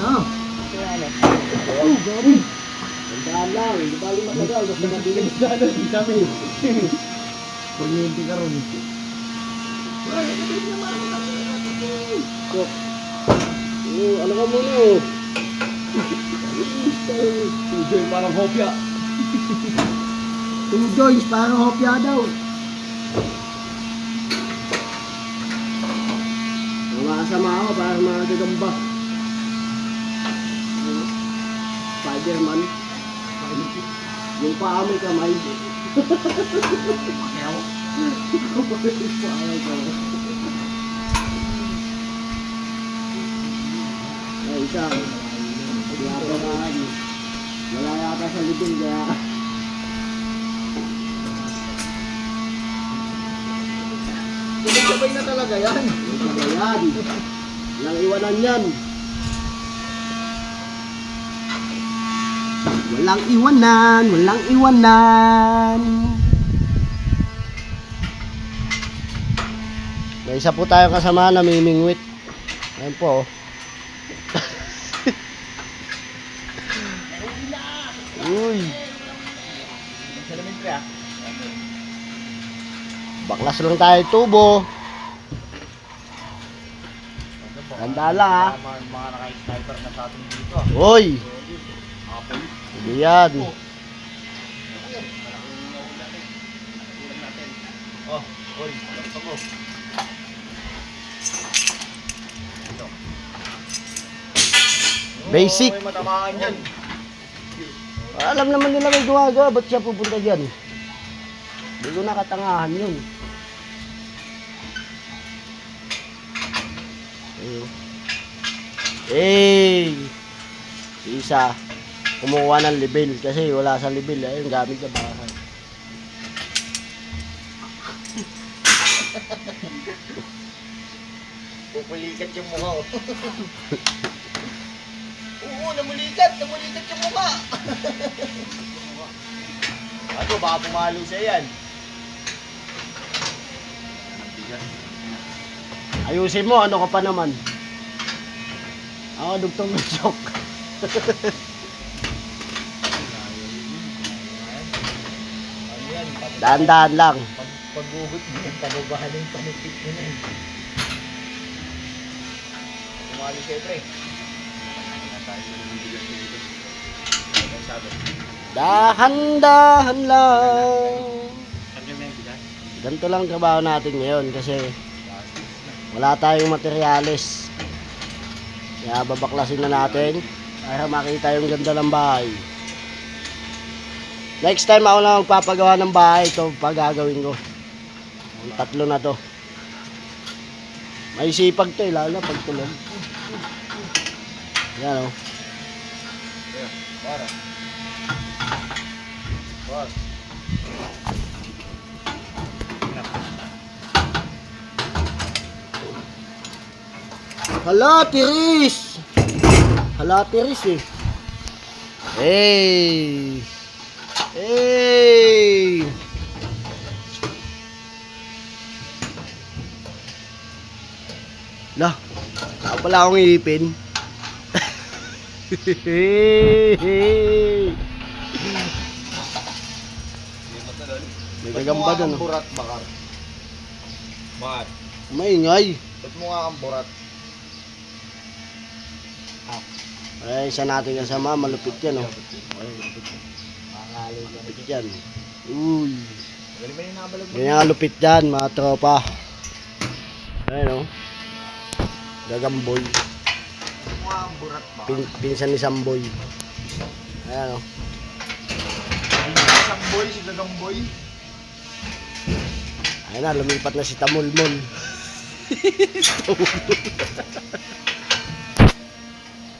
na. Oh, gabi. Tandaan lang, hindi bali matagal. Basta matilig sa ano, hindi kami. Kuryente ka ron. Ay, kapit naman. Ano ka muna oh. Tujoy parang hopya. Tujoy parang hopya daw. Masama ako parang mga gagamba. Spider-Man. Yung paa may kamay. Pakiyaw. Ay, isa. Paglabaran. Wala yata sa libing kaya. Sabay na talaga yan. Sabay yan. Walang iwanan yan. Walang iwanan, walang iwanan. May isa po tayong kasama na mimingwit. Ayan po. Uy. Baklas lang tayo tubo. Ganda lang ha. Mga naka-sniper na sa atin dito. Uy. Hindi yan. Oh, uy, ito ko. Basic. May matamaan yan. Alam naman nila may gumagawa. Ba't siya pupunta dyan? Hindi ko nakatangahan yun. Eh, isa kumuha ng level kasi wala sa level ayun gamit na baka. Pupulikat yung mukha oh. Oo, namulikat yung mukha. Ano, baka pumalo siya yan. Ayusin mo, ano ka pa naman? Ako, dugtong ng shock. Dahan-dahan lang. Pag-ugot mo, pababahan yung panipit mo na eh. Pumalo siya pre. Dahan-dahan lang. Ganito lang trabaho natin ngayon kasi wala tayong materyales. Kaya babaklasin na natin para makita yung ganda ng bahay. Next time ako na magpapagawa ng bahay. Ito pagagawin ko. Ang tatlo na to. May sipag to eh, lalo pag tulog. Yan o. Para. Boss. Hala, tiris! Hala, tiris eh. Hey! Hey! Lah, saan pala akong ipin? Hey! May gagamba doon. Burat bakar. Bakit? Maingay. Ba't mo nga ang burat? Ay, isa natin kasama, malupit yan oh. Malupit yan. Uy. Galing ba yung nabalag mo? Ganyan ang lupit yan, mga tropa. Ayun oh. Gagamboy. Ba't mo nga ang burat bakar? Pinsan ni Samboy. Ayan oh. Isang boy, si Gagang Boy. Ayun na, lumipat na si Tamulmol.